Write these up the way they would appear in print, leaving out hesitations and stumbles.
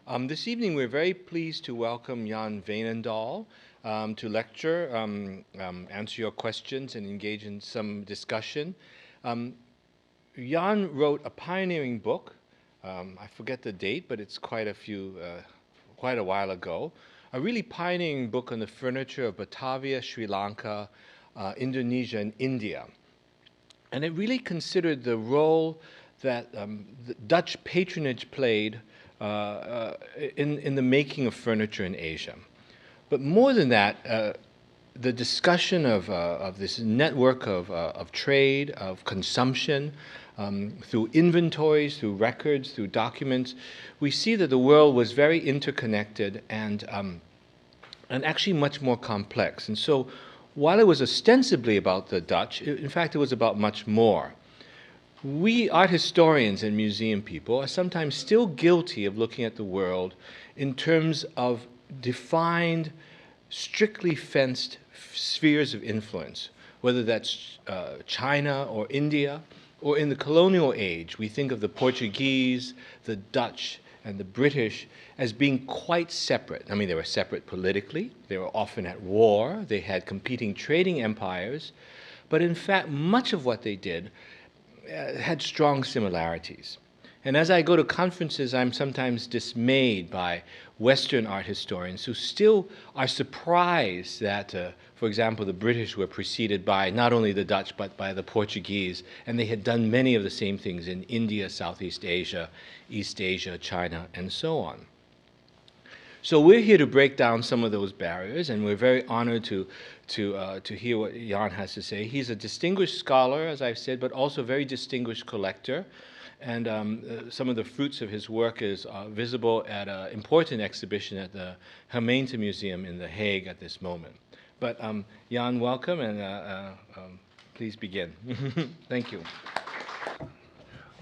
This evening, we're very pleased to welcome Jan Veenendaal to lecture, answer your questions, and engage in some discussion. Jan wrote a pioneering book. I forget the date, but it's quite a while ago. A really pioneering book on the furniture of Batavia, Sri Lanka, Indonesia, and India. And it really considered the role that the Dutch patronage played in the making of furniture in Asia. But more than that, the discussion of this network of trade, of consumption, through inventories, through records, through documents, we see that the world was very interconnected and actually much more complex. And so while it was ostensibly about the Dutch, in fact, it was about much more. We art historians and museum people are sometimes still guilty of looking at the world in terms of defined, strictly fenced spheres of influence, whether that's China or India, or in the colonial age, we think of the Portuguese, the Dutch, and the British as being quite separate. I mean, they were separate politically, they were often at war, they had competing trading empires, but in fact, much of what they did had strong similarities. And as I go to conferences, I'm sometimes dismayed by Western art historians who still are surprised that, for example, the British were preceded by not only the Dutch, but by the Portuguese, and they had done many of the same things in India, Southeast Asia, East Asia, China, and so on. So we're here to break down some of those barriers, and we're very honored to hear what Jan has to say. He's a distinguished scholar, as I've said, but also a very distinguished collector. And some of the fruits of his work is visible at an important exhibition at the Gemeente Museum in The Hague at this moment. But Jan, welcome, and please begin. Thank you.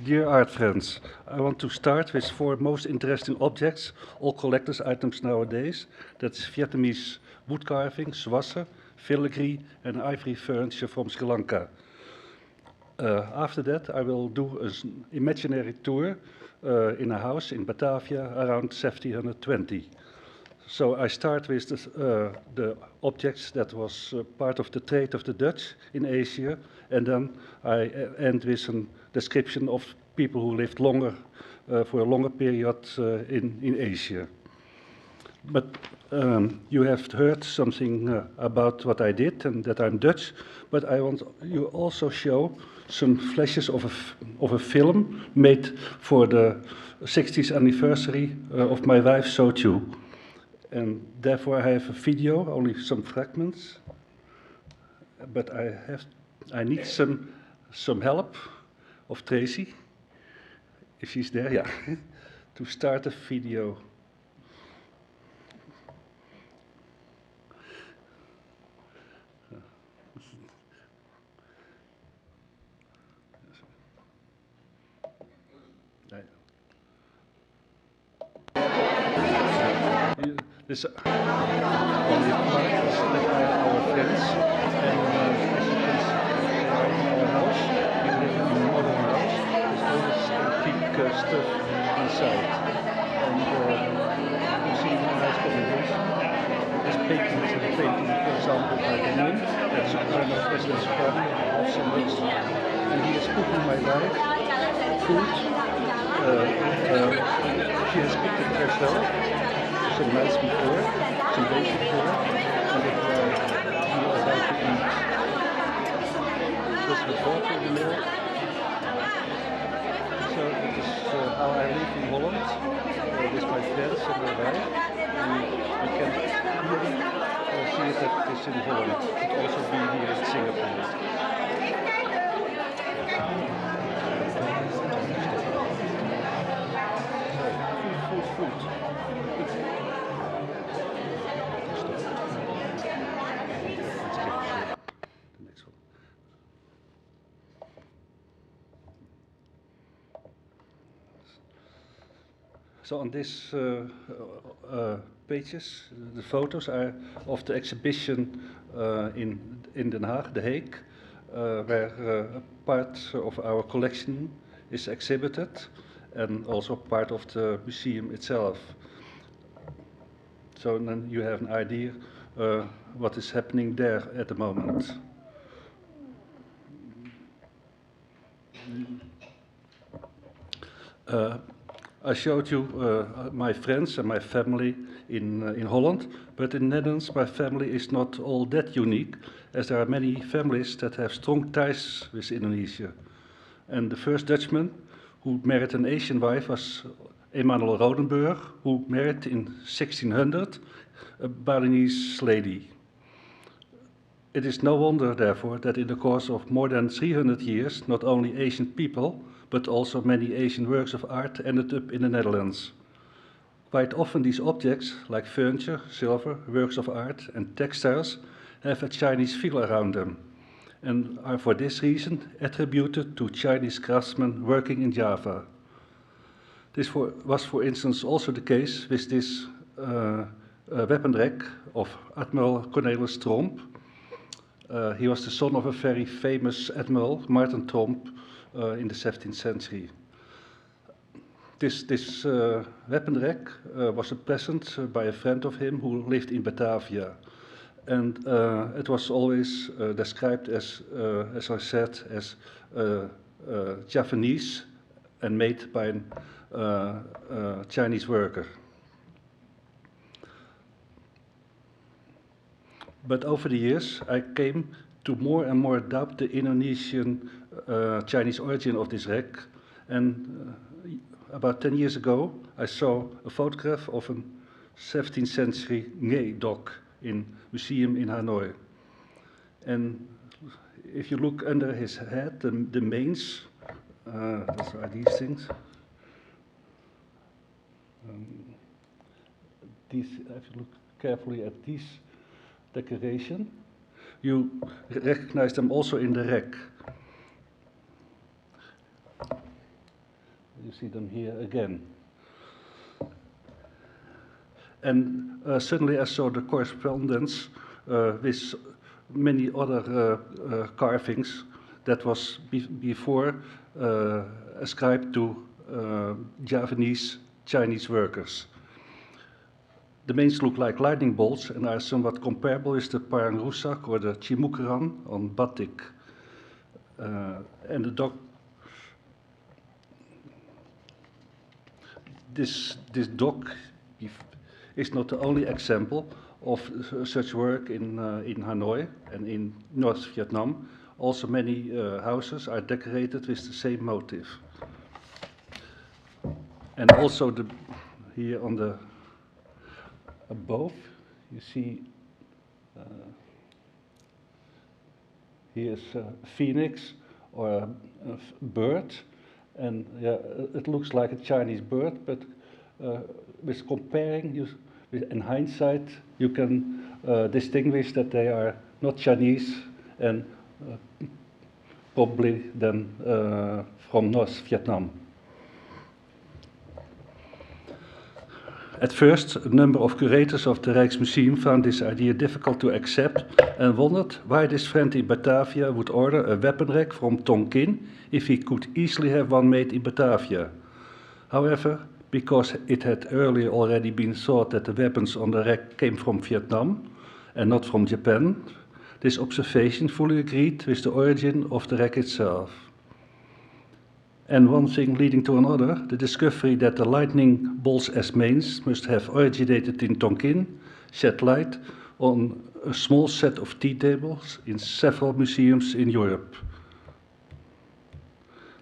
Dear art friends, I want to start with four most interesting objects, all collector's items nowadays. That's Vietnamese wood carving, swasser, filigree, and ivory furniture from Sri Lanka. After that, I will do an imaginary tour in a house in Batavia around 1720. So I start with the objects that was part of the trade of the Dutch in Asia, and then I end with a description of people who lived longer, for a longer period in Asia. But you have heard something about what I did and that I'm Dutch, but I want you also show some flashes of a film made for the 60th anniversary of my wife Sochu. And therefore I have a video, only some fragments, but I need some help of Tracy, if she's there, yeah, to start the video. This only part is our friends, and as you can see, our house, we live in a modern house, there's all this antique stuff inside. And you see a nice combination. This painting is a painting, for example, by the moon, that's a kind of residence garden of symbols. And he is cooking my wife food. She has cooked it herself. Some nights before, some days before, and if we are about to eat. Just with water in the middle. So that is how I live in Holland, with my friends and my wife. We can really see it that it is in Holland. It could also be here in Singapore. Food. So on these pages, the photos are of the exhibition in Den Haag, The Hague, where a part of our collection is exhibited, and also part of the museum itself. So then you have an idea what is happening there at the moment. I showed you my friends and my family in Holland, but in Netherlands my family is not all that unique, as there are many families that have strong ties with Indonesia. And the first Dutchman who married an Asian wife was Emanuel Rodenburg, who married in 1600 a Balinese lady. It is no wonder, therefore, that in the course of more than 300 years, not only Asian people, but also many Asian works of art ended up in the Netherlands. Quite often these objects, like furniture, silver, works of art and textiles, have a Chinese feel around them, and are for this reason attributed to Chinese craftsmen working in Java. This was, for instance, also the case with this weapon rack of Admiral Cornelis Tromp. He was the son of a very famous admiral, Martin Tromp, in the 17th century. This weapon rack was a present by a friend of him who lived in Batavia. And it was always described as I said, as Javanese and made by a Chinese worker. But over the years, I came to more and more doubt the Indonesian Chinese origin of this wreck. And about 10 years ago, I saw a photograph of a 17th century Nge dog in museum in Hanoi. And if you look under his head, the mains, those are these things. If you look carefully at these decoration, you recognize them also in the wreck. You see them here again. And suddenly I saw the correspondence with many other carvings that was before ascribed to Javanese Chinese workers. The mains look like lightning bolts and are somewhat comparable with the parang rusak or the chimukeran on batik. And the dog. This dog is not the only example of such work in Hanoi and in North Vietnam. Also many houses are decorated with the same motif. And also here on the above, you see here's a phoenix or a bird, and yeah, it looks like a Chinese bird, but with comparing, in hindsight, you can distinguish that they are not Chinese and probably then from North Vietnam. At first, a number of curators of the Rijksmuseum found this idea difficult to accept and wondered why this friend in Batavia would order a weapon rack from Tonkin if he could easily have one made in Batavia. However, because it had earlier already been thought that the weapons on the rack came from Vietnam and not from Japan, this observation fully agreed with the origin of the rack itself. And one thing leading to another, the discovery that the lightning bolts as mains must have originated in Tonkin shed light on a small set of tea tables in several museums in Europe.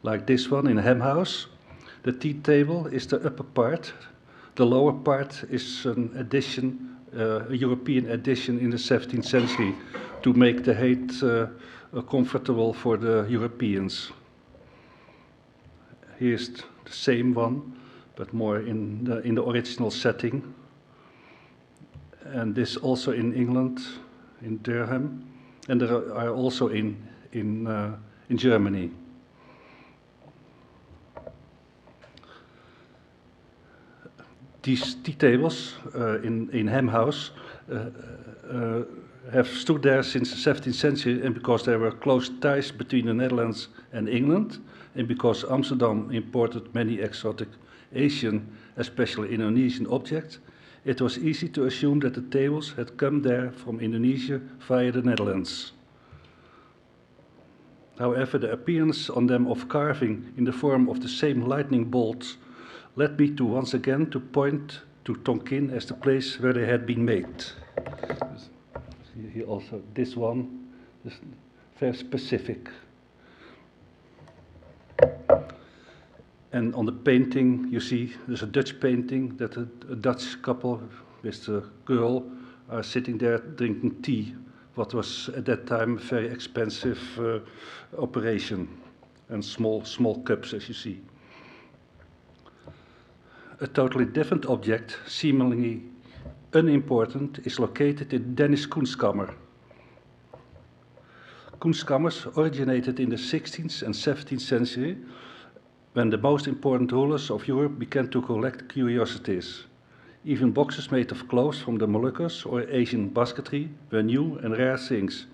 Like this one in Ham House, the tea table is the upper part. The lower part is an addition, a European addition in the 17th century to make the height comfortable for the Europeans. Here's the same one, but more in the original setting. And this also in England, in Durham, and there are also in Germany. These tea tables in Ham House have stood there since the 17th century, and because there were close ties between the Netherlands and England, and because Amsterdam imported many exotic Asian, especially Indonesian objects, it was easy to assume that the tables had come there from Indonesia via the Netherlands. However, the appearance on them of carving in the form of the same lightning bolts led me to once again to point to Tonkin as the place where they had been made. Here also, this one is very specific. And on the painting, you see there's a Dutch painting that a Dutch couple with the girl are sitting there drinking tea, what was at that time a very expensive operation, and small cups, as you see. A totally different object, seemingly unimportant, is located in Danish Kunstkammer. Kunstkammers originated in the 16th and 17th century, when the most important rulers of Europe began to collect curiosities. Even boxes made of clothes from the Moluccas or Asian basketry were new and rare things,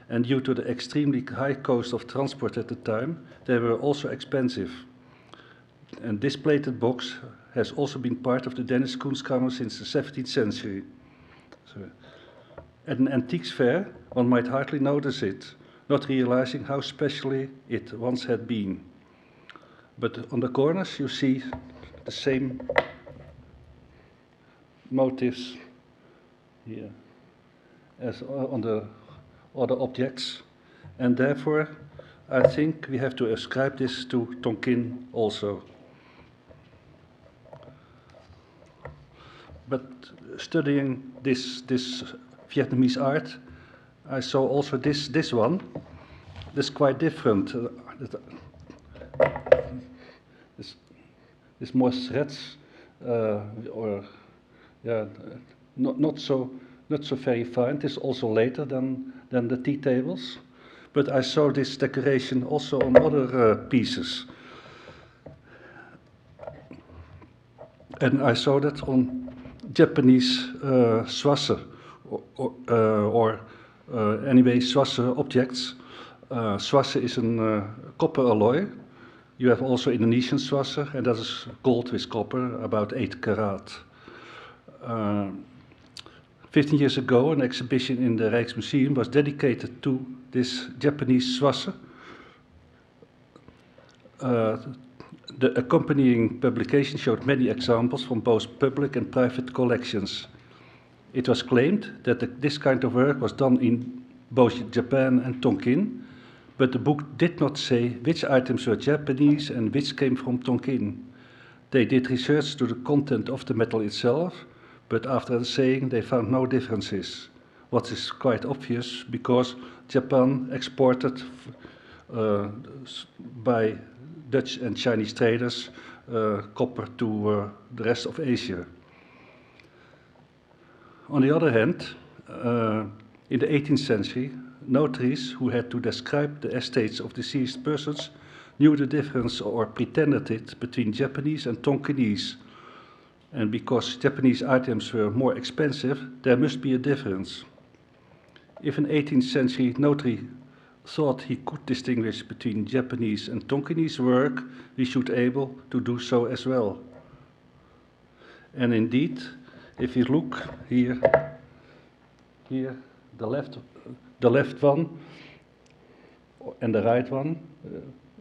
and due to the extremely high cost of transport at the time, they were also expensive. And this plated box has also been part of the Danish Kunstkammer since the 17th century. So, at an antiques fair, one might hardly notice it, not realizing how specially it once had been. But on the corners you see the same motifs here as on the other objects, and therefore I think we have to ascribe this to Tonkin also. But studying this Vietnamese art, I saw also this one. This quite different. This more threads, not so very fine. It is also later than the tea tables, but I saw this decoration also on other pieces, and I saw that on Japanese swasse or anyway swasse objects. Swasse is a copper alloy. You have also Indonesian swasse, and that is gold with copper, about 8 karat. 15 years ago, an exhibition in the Rijksmuseum was dedicated to this Japanese swasse. The accompanying publication showed many examples from both public and private collections. It was claimed that this kind of work was done in both Japan and Tonkin, but the book did not say which items were Japanese and which came from Tonkin. They did research to the content of the metal itself, but after the saying they found no differences, what is quite obvious because Japan exported by Dutch and Chinese traders copper to the rest of Asia. On the other hand, in the 18th century, notaries who had to describe the estates of deceased persons knew the difference or pretended it between Japanese and Tonkinese. And because Japanese items were more expensive, there must be a difference. If an 18th century notary thought he could distinguish between Japanese and Tonkinese work, we should be able to do so as well. And indeed, if you look here, the left one and the right one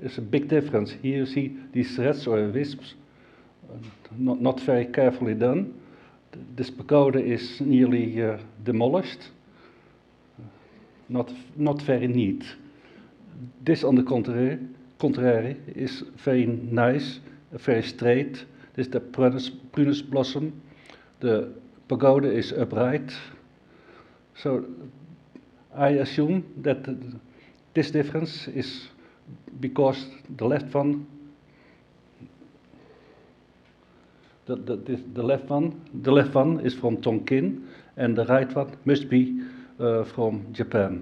is a big difference. Here you see these threads or wisps, not very carefully done. This pagoda is nearly demolished, not very neat. This, on the contrary, is very nice, very straight. This is the prunus blossom. The pagoda is upright. So I assume that this difference is because the left one, the left one is from Tonkin, and the right one must be from Japan.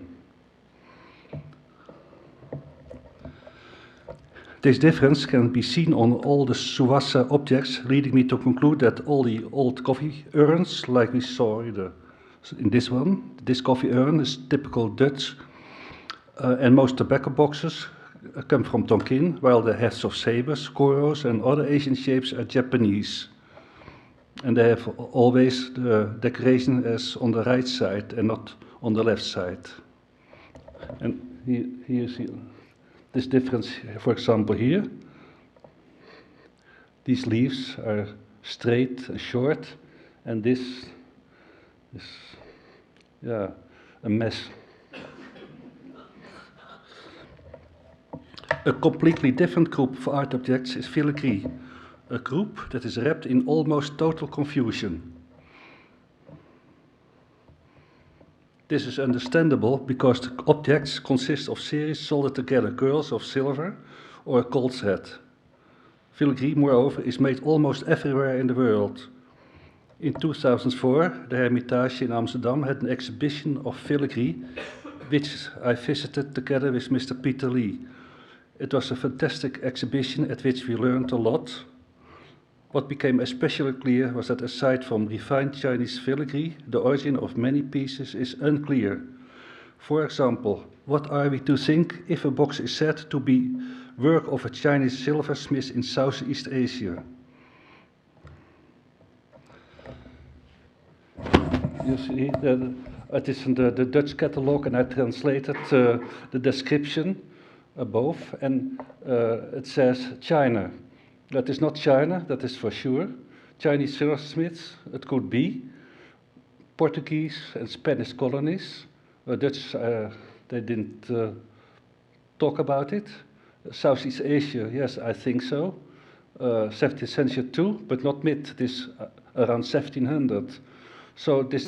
This difference can be seen on all the swasse objects, leading me to conclude that all the old coffee urns, like we saw in this one, this coffee urn is typical Dutch, and most tobacco boxes come from Tonkin, while the heads of sabers, koros, and other Asian shapes are Japanese. And they have always the decoration as on the right side and not on the left side. And here you see this difference, for example, here. These leaves are straight and short, and this is, a mess. A completely different group of art objects is filigree, a group that is wrapped in almost total confusion. This is understandable because the objects consist of series soldered together curls of silver or a gold thread. Filigree, moreover, is made almost everywhere in the world. In 2004, the Hermitage in Amsterdam had an exhibition of filigree, which I visited together with Mr. Peter Lee. It was a fantastic exhibition at which we learned a lot. What became especially clear was that aside from refined Chinese filigree, the origin of many pieces is unclear. For example, what are we to think if a box is said to be work of a Chinese silversmith in Southeast Asia? You see, it is in the Dutch catalog, and I translated the description above, and it says China. That is not China, that is for sure. Chinese silversmiths, it could be. Portuguese and Spanish colonies. Dutch, they didn't talk about it. Southeast Asia, yes, I think so. 17th century too, but not mid, this around 1700. So this